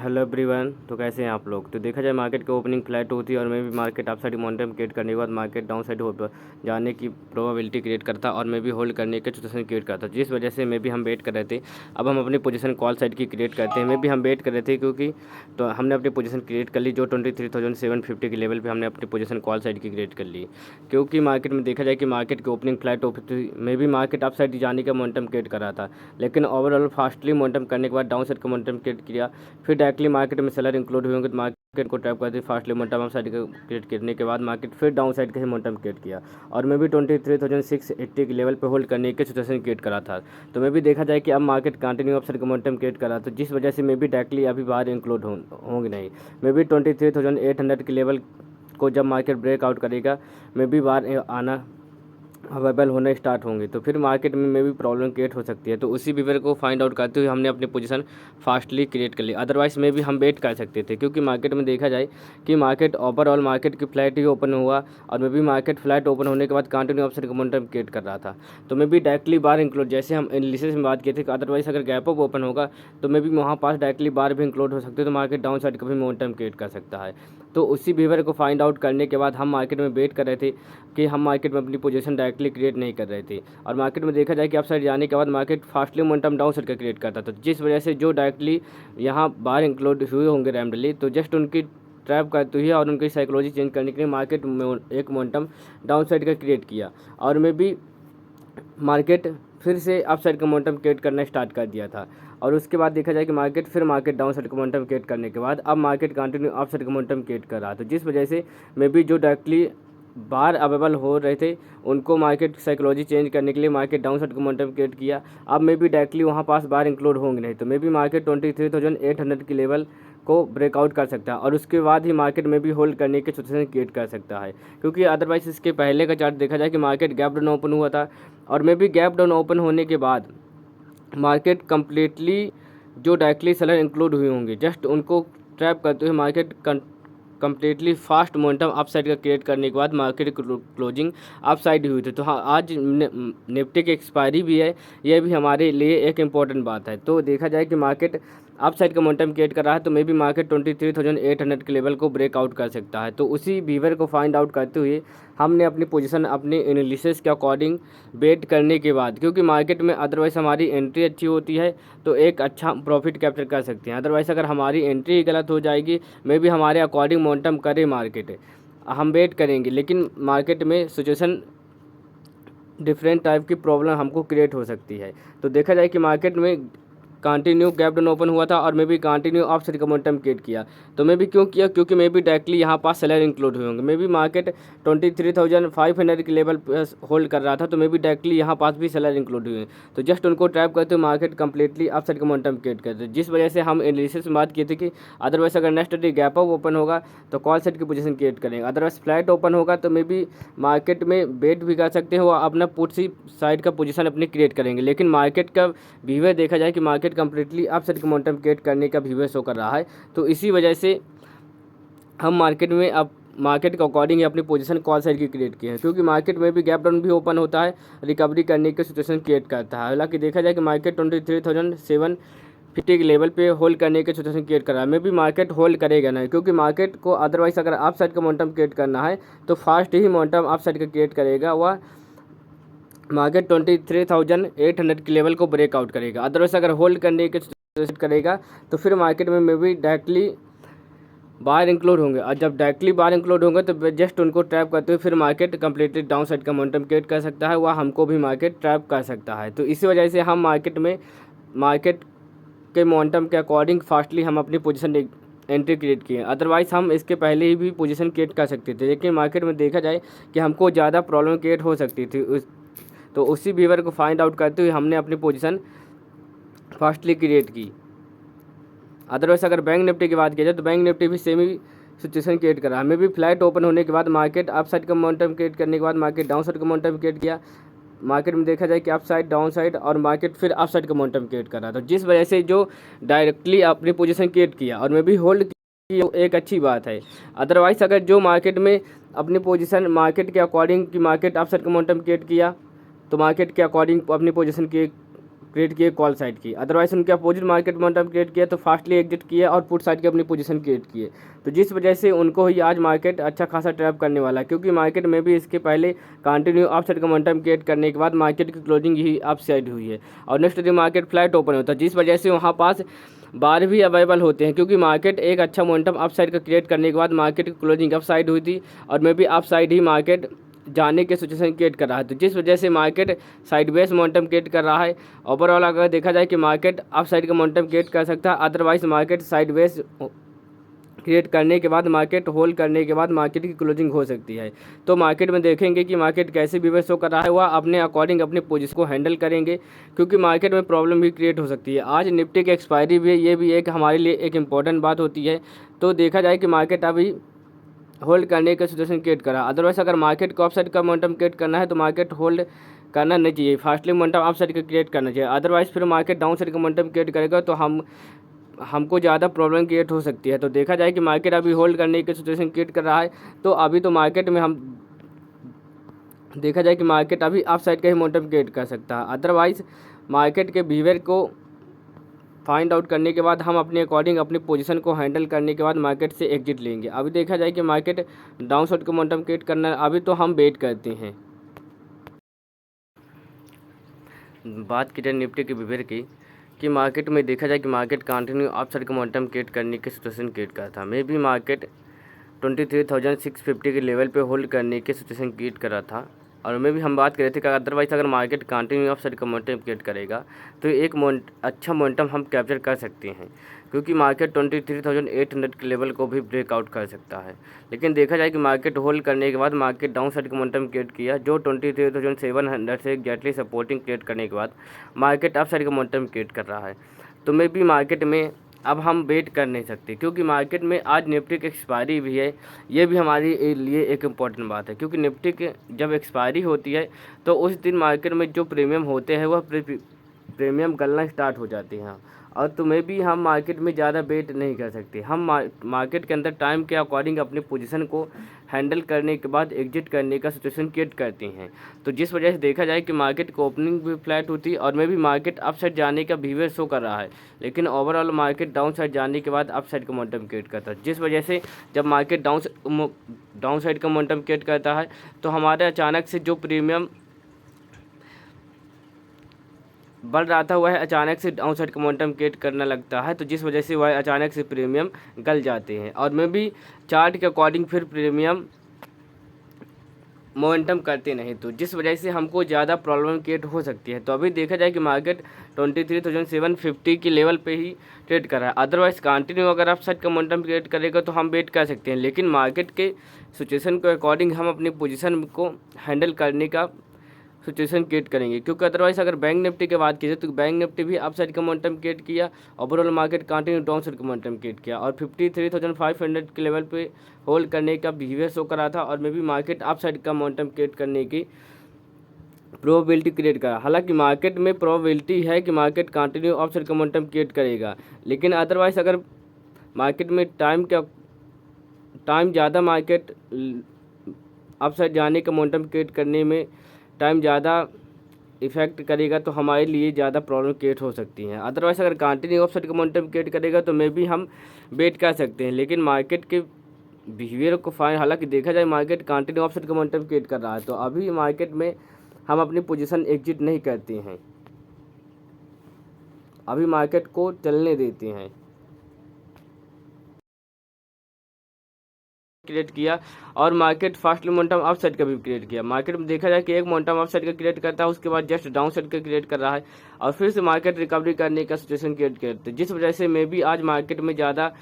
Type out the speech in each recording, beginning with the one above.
Hello everyone. तो कैसे हैं आप लोग। तो देखा जाए मार्केट की ओपनिंग फ्लैट होती है और मैं भी market up side momentum create करने के बाद मार्केट डाउन साइड जाने की प्रोबेबिलिटी क्रिएट करता और मैं भी होल्ड करने के सिचुएशन क्रिएट करता, जिस वजह से मैं भी हम वेट कर रहे थे। अब हम अपनी पोजीशन कॉल साइड की क्रिएट करते हैं। मैं भी हम वेट कर रहे थे क्योंकि तो हमने अपनी पोजीशन क्रिएट कर ली जो 23,750 के लेवल पर हमने अपनी पोजीशन कॉल साइड की क्रिएट कर ली। क्योंकि मार्केट में देखा जाए कि मार्केट की ओपनिंग फ्लैट होती में भी मार्केट अप साइड जाने का मोमेंटम क्रिएट कर रहा था, लेकिन ओवरऑल फास्टली मोमेंटम करने के बाद डाउन साइड का मोमेंटम क्रिएट किया। फिर डायरेक्टली मार्केट में सेलर इंक्लूड हुए होंगे तो मार्केट को ट्रैप करते fastly momentum up side create करने के बाद मार्केट फिर डाउन साइड का ही मोमेंटम क्रिएट किया और मैं भी 23,680 के लेवल पे होल्ड करने के सिचुएशन क्रिएट करा था। तो मैं भी देखा जाए कि अब मार्केट कंटिन्यू अप साइड का मोमेंटम क्रिएट करा, तो जिस वजह से मैं भी डायरेक्टली अभी बाहर इंक्लूड होंगे नहीं। मैं भी 23,800 के लेवल को जब मार्केट ब्रेकआउट करेगा मैं भी बाहर आना अवेलेबल होना स्टार्ट होंगे, तो फिर मार्केट में भी प्रॉब्लम क्रिएट हो सकती है। तो उसी बिहेवियर को फाइंड आउट करते हुए हमने अपनी पोजीशन फास्टली क्रिएट कर ली। अदरवाइज में भी हम वेट कर सकते थे क्योंकि मार्केट में देखा जाए कि मार्केट ओवरऑल मार्केट की फ्लैट ही ओपन हुआ और मैं भी मार्केट फ्लैट ओपन होने के बाद कंटिन्यू अपसाइड का मोमेंटम क्रिएट कर रहा था। तो मैं भी डायरेक्टली बार इंक्लूड, जैसे हम एनालिसिस में बात किए थे कि अदरवाइज अगर गैप अप ओपन होगा तो मैं भी वहाँ पास डायरेक्टली बार भी इंक्लूड हो सकते, तो मार्केट डाउन साइड का भी मोमेंटम क्रिएट कर सकता है। तो उसी बिहेवियर को फाइंड आउट करने के बाद हम मार्केट में वेट कर रहे थे कि हम मार्केट में अपनी पोजीशन डायरेक्टली क्रिएट नहीं कर रहे थे। और मार्केट में देखा जाए कि अपसाइड जाने के बाद market fastly momentum down side का क्रिएट करता था, जिस वजह से जो डायरेक्टली यहाँ बाहर इंक्लूड हुए होंगे रैंडमली, तो जस्ट उनकी ट्रैप करती हुई और उनकी साइकोलॉजी चेंज करने के लिए मार्केट में एक मोमेंटम डाउन साइड का क्रिएट किया और मैं भी मार्केट फिर से अप साइड का मोमेंटम क्रिएट करना स्टार्ट कर दिया था। और उसके बाद देखा जाए कि मार्केट डाउन साइड का मोमेंटम क्रिएट करने के बाद अब मार्केट कंटिन्यू अप साइड का मोमेंटम क्रिएट कर रहा था, जिस वजह से मैं भी जो डायरेक्टली बाहर अवेलेबल हो रहे थे उनको मार्केट साइकोलॉजी चेंज करने के लिए मार्केट डाउन साइड का मोमेंटम क्रिएट किया। अब मैं भी डायरेक्टली वहाँ पास बाहर इंक्लूड होंगे नहीं, तो मैं भी मार्केट 23,800 के लेवल को ब्रेकआउट कर सकता है और उसके बाद ही मार्केट में भी होल्ड करने के सिचुएशन क्रिएट कर सकता है। क्योंकि अदरवाइज इसके पहले का चार्ट देखा जाए कि मार्केट गैप डाउन ओपन हुआ था और मैं भी गैप डाउन ओपन होने के बाद मार्केट कंप्लीटली जो डायरेक्टली सेलर इंक्लूड हुए होंगे जस्ट उनको ट्रैप करते हुए market completely fast momentum up side का क्रिएट करने के बाद मार्केट क्लोजिंग अप साइड हुई थी। तो हाँ, आज निफ्टी की एक्सपायरी भी है, यह भी हमारे लिए एक इम्पॉर्टेंट बात है। तो देखा जाए कि मार्केट अप साइड का मोमेंटम क्रिएट कर रहा है तो मे भी मार्केट 23,800 के लेवल को ब्रेकआउट कर सकता है। तो उसी बिहेवियर को फाइंड आउट करते हुए हमने अपनी पोजीशन अपने एनालिसिस के अकॉर्डिंग वेट करने के बाद, क्योंकि मार्केट में अदरवाइज़ हमारी एंट्री अच्छी होती है तो एक अच्छा प्रॉफिट कैप्चर कर सकते हैं। अदरवाइज़ अगर हमारी एंट्री गलत हो जाएगी मे भी हमारे अकॉर्डिंग मोमेंटम करे मार्केट, हम वेट करेंगे लेकिन मार्केट में सिचुएशन डिफरेंट टाइप की प्रॉब्लम हमको क्रिएट हो सकती है। तो देखा जाए कि मार्केट में कंटिन्यू गैप डाउन ओपन हुआ था और मैं भी कंटिन्यू अप साइड का मोमेंटम क्रिएट किया। तो मैं भी क्यों किया, क्योंकि मैं भी डायरेक्टली यहाँ पास सेलर इंक्लूड हुए होंगे। मैं भी मार्केट 23,500 के लेवल पर होल्ड कर रहा था तो मैं भी डायरेक्टली यहाँ पास भी सेलर इंक्लूड हुए, तो जस्ट उनको ट्रैप करते हुए मार्केट कंप्लीटली अप साइड का मोमेंटम क्रिएट करते, जिस वजह से हम एनालिसिस में बात किए थे कि अदरवाइज अगर next day gap up open होगा तो कॉल साइड की पोजीशन क्रिएट करेंगे, अदरवाइज फ्लैट ओपन होगा तो मैं भी मार्केट में वेट भी कर सकते हैं और अपना पुट साइड का पोजीशन अपनी क्रिएट करेंगे। लेकिन मार्केट का बिहेवियर देखा जाए कि मार्केट कंप्लीटली अप साइड का मोमेंटम क्रिएट करने का बिहेवियर शो कर रहा है, तो इसी वजह से हम मार्केट में अब मार्केट के अकॉर्डिंग अपनी पोजीशन कॉल साइड की क्रिएट की है। क्योंकि मार्केट में भी गैप डाउन भी ओपन होता है, रिकवरी करने की सिचुएशन क्रिएट करता है। हालांकि देखा जाए कि मार्केट 23,750 के लेवल पे होल्ड करने की सिचुएशन क्रिएट कर रहा है, मैं भी मार्केट होल्ड करेगा नहीं, क्योंकि मार्केट को अदरवाइज अगर अप साइड का मोमेंटम क्रिएट करना है तो फास्ट ही मोमेंटम अप साइड का क्रिएट करेगा, वह मार्केट 23,800 के लेवल को ब्रेकआउट करेगा। अदरवाइज अगर होल्ड करने के करेगा तो फिर मार्केट में भी डायरेक्टली बाहर इंक्लूड होंगे और जब डायरेक्टली बाहर इंक्लूड होंगे तो जस्ट उनको ट्रैप करते हुए फिर मार्केट कंप्लीटली डाउन साइड का मोमेंटम क्रिएट कर सकता है, वह हमको भी मार्केट ट्रैप कर सकता है। तो इसी वजह से हम मार्केट के मोमेंटम के अकॉर्डिंग फास्टली हम अपनी पोजीशन एंट्री क्रिएट किए। अदरवाइज़ हम इसके पहले ही भी पोजीशन क्रिएट कर सकते थे, लेकिन मार्केट में देखा जाए कि हमको ज़्यादा प्रॉब्लम क्रिएट हो सकती थी तो उसी बिहेवियर को फाइंड आउट करते हुए हमने अपनी पोजीशन फास्टली क्रिएट की। अदरवाइज अगर बैंक निफ्टी की बात की जाए तो बैंक निफ्टी भी सेम ही सिचुएशन क्रिएट करा, हमें भी फ्लैट ओपन होने के बाद मार्केट अप साइड का मोमेंटम क्रिएट करने के बाद मार्केट डाउन साइड का मोमेंटम क्रिएट किया। मार्केट में देखा जाए कि अप साइड डाउन साइड और मार्केट फिर अप साइड का मोमेंटम क्रिएट कर रहा था, जिस वजह से जो डायरेक्टली अपनी पोजीशन क्रिएट किया और मैं भी होल्ड की, एक अच्छी बात है। अदरवाइज अगर जो मार्केट में अपनी पोजीशन मार्केट के अकॉर्डिंग कि मार्केट अप साइड का मोमेंटम क्रिएट किया तो मार्केट के अकॉर्डिंग अपनी पोजीशन की क्रिएट किए कॉल साइड की, अदरवाइज उनके अपोजिट मार्केट मोमेंटम क्रिएट किया तो फास्टली एग्जिट किए और पुट साइड की अपनी पोजीशन क्रिएट किए। तो जिस वजह से उनको ही आज मार्केट अच्छा खासा ट्रैप करने वाला है, क्योंकि मार्केट में भी इसके पहले कंटिन्यू अप साइड का मोमेंटम क्रिएट करने के बाद मार्केट की क्लोजिंग ही अप साइड हुई है और next day market flat open होता है, जिस वजह से वहाँ पास बार भी अवेलेबल होते हैं, क्योंकि मार्केट एक अच्छा मोमेंटम अप साइड का क्रिएट करने के बाद मार्केट की क्लोजिंग अप साइड हुई थी और मे भी अप साइड ही मार्केट जाने के सिचुएशन क्रिएट कर रहा है। तो जिस वजह से मार्केट साइडवेज मोमेंटम क्रिएट कर रहा है। ओवरऑल अगर देखा जाए कि मार्केट अप साइड का मोमेंटम क्रिएट कर सकता है, अदरवाइज मार्केट साइडवेज क्रिएट करने के बाद मार्केट होल्ड करने के बाद मार्केट की क्लोजिंग हो सकती है। तो मार्केट में देखेंगे कि मार्केट कैसे बिहेव शो कर रहा है, वह अपने अकॉर्डिंग अपने पोजीशन को हैंडल करेंगे, क्योंकि मार्केट में प्रॉब्लम भी क्रिएट हो सकती है। आज निफ्टी की एक्सपायरी भी है, ये भी एक हमारे लिए एक इम्पॉर्टेंट बात होती है। तो देखा जाए कि मार्केट अभी होल्ड करने का सिचुएशन क्रिएट करा, अदरवाइज अगर मार्केट को अपसाइड का मोमेंटम क्रिएट करना है तो मार्केट होल्ड करना नहीं चाहिए, फास्टली मोमेंटम अपसाइड का क्रिएट करना चाहिए। अदरवाइज फिर मार्केट डाउन साइड का मोमेंटम क्रिएट करेगा तो हमको ज़्यादा प्रॉब्लम क्रिएट हो सकती है। तो देखा जाए कि मार्केट अभी होल्ड करने की सिचुएशन क्रिएट कर रहा है, तो अभी तो मार्केट में हम देखा जाए कि मार्केट अभी अप साइड का ही मोमेंटम क्रिएट कर सकता है। अदरवाइज मार्केट के बिहेवियर को फाइंड आउट करने के बाद हम अपने अकॉर्डिंग अपनी पोजीशन को हैंडल करने के बाद मार्केट से एग्जिट लेंगे। अभी देखा जाए कि मार्केट डाउन साइड का मोमेंटम क्रिएट करना है, अभी तो हम वेट करते हैं। बात की जाए निफ्टी के बिहेवियर की, कि मार्केट में देखा जाए कि मार्केट कंटिन्यू अप साइड का मोमेंटम क्रिएट करने की सिचुएशन क्रिएट कर था। मे भी मार्केट 23,650 के लेवल पे होल्ड करने की सिचुएशन क्रिएट कर रहा था। और में भी हम बात कर रहे थे कि अदरवाइज अगर मार्केट कंटिन्यू अप साइड का मोमेंटम क्रिएट करेगा तो एक अच्छा मोमेंटम हम कैप्चर कर सकते हैं, क्योंकि मार्केट 23,800 के लेवल को भी ब्रेकआउट कर सकता है। लेकिन देखा जाए कि मार्केट होल्ड करने के बाद मार्केट डाउन साइड का मोमेंटम क्रिएट किया, जो 23,700 से एग्जैक्टली सपोर्टिंग क्रिएट करने के बाद मार्केट अप साइड का मोमेंटम क्रिएट कर रहा है। तो में भी मार्केट में अब हम वेट कर नहीं सकते, क्योंकि मार्केट में आज निफ्टी की एक्सपायरी भी है। ये भी हमारे लिए एक इम्पॉर्टेंट बात है, क्योंकि निफ्टी के जब एक्सपायरी होती है तो उस दिन मार्केट में जो प्रीमियम होते हैं वह प्रीमियम गलना स्टार्ट हो जाते हैं। और तुम्हें भी हम मार्केट में ज़्यादा वेट नहीं कर सकते, हम मार्केट के अंदर टाइम के अकॉर्डिंग अपनी पोजीशन को हैंडल करने के बाद एग्जिट करने का सिचुएशन क्रिएट करते हैं। तो जिस वजह से देखा जाए कि मार्केट की ओपनिंग भी फ्लैट होती है और में भी मार्केट अप साइड जाने का बिहेवियर शो कर रहा है, लेकिन ओवरऑल मार्केट डाउन साइड जाने के बाद अप साइड का मोमेंटम क्रिएट करता है। जिस वजह से जब मार्केट डाउन साइड का मोमेंटम क्रिएट करता है तो हमारे अचानक से जो प्रीमियम बढ़ रहा था वह अचानक से डाउन साइड का मोमेंटम क्रिएट करने लगता है, तो जिस वजह से वह अचानक से प्रीमियम गल जाते हैं और में भी चार्ट के अकॉर्डिंग फिर प्रीमियम मोमेंटम करते नहीं, तो जिस वजह से हमको ज़्यादा प्रॉब्लम क्रिएट हो सकती है। तो अभी देखा जाए कि मार्केट 23,750 के लेवल पे ही ट्रेड कर रहा है। अदरवाइज कंटिन्यू अगर आप साइड का मोमेंटम क्रिएट करेगा तो हम वेट कर सकते हैं, लेकिन मार्केट के सिचुएशन के अकॉर्डिंग हम अपनी पोजीशन को हैंडल करने का सिचुएशन क्रिएट करेंगे। क्योंकि अदरवाइज अगर बैंक निफ्टी की बात कीजिए तो बैंक निफ्टी भी अप साइड का मोमेंटम क्रिएट किया, overall market continue down side का मोमेंटम क्रिएट किया और 53,500 के लेवल पे होल्ड करने का बिहेवियर शो करा था और में भी मार्केट अप साइड का मोमेंटम क्रिएट करने की प्रोबेबिलिटी क्रिएट करा। हालांकि मार्केट में प्रोबेबिलिटी है कि मार्केट कंटिन्यू अप साइड का मोमेंटम क्रिएट करेगा, लेकिन अदरवाइज अगर मार्केट में टाइम ज़्यादा मार्केट अप साइड जाने का मोमेंटम क्रिएट करने में टाइम ज़्यादा इफेक्ट करेगा तो हमारे लिए ज़्यादा प्रॉब्लम क्रिएट हो सकती हैं। अदरवाइज अगर कंटिन्यू अप साइड का मोमेंटम क्रिएट करेगा तो मे भी हम वेट कर सकते हैं, लेकिन मार्केट के बिहेवियर को हालांकि देखा जाए मार्केट कंटिन्यू अप साइड का मोमेंटम क्रिएट कर रहा है, तो अभी मार्केट में हम अपनी पोजीशन एग्जिट नहीं करते हैं, अभी मार्केट को चलने देते हैं। क्रिएट किया और market fast momentum up side का भी क्रिएट किया। मार्केट में देखा जाए कि एक मोमेंटम अप साइड का क्रिएट करता है, उसके बाद जस्ट डाउन साइड का क्रिएट कर रहा है और फिर से मार्केट रिकवरी करने का सिचुएशन क्रिएट करते हैं, जिस वजह से मे भी आज मार्केट में ज़्यादा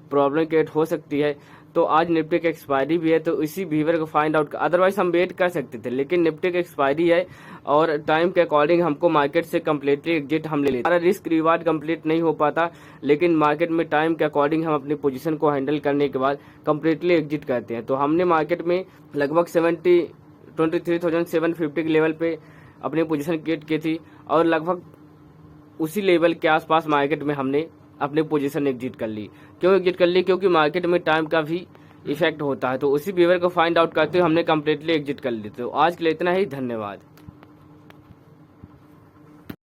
प्रॉब्लम क्रिएट हो सकती है। तो आज निफ्टी की एक्सपायरी भी है, तो इसी बिहेवियर को फाइंड आउट अदरवाइज हम वेट कर सकते थे, लेकिन निफ्टी की एक्सपायरी है और टाइम के अकॉर्डिंग हमको मार्केट से कम्प्लीटली एग्जिट हम ले लेते। हमारा रिस्क रिवार्ड कंप्लीट नहीं हो पाता, लेकिन मार्केट में टाइम के अकॉर्डिंग हम अपनी पोजीशन को हैंडल करने के बाद कम्प्लीटली एग्जिट करते हैं। तो हमने मार्केट में लगभग 23,750 के लेवल पे अपनी पोजीशन क्रिएट की थी और लगभग उसी लेवल के आसपास मार्केट में हमने अपनी पोजीशन एग्जिट कर ली। क्यों एग्जिट कर ली? क्योंकि मार्केट में टाइम का भी इफेक्ट होता है, तो उसी बिहेवियर को फाइंड आउट करते हुए हमने कम्प्लीटली एग्जिट कर ली। तो आज के लिए इतना ही, धन्यवाद।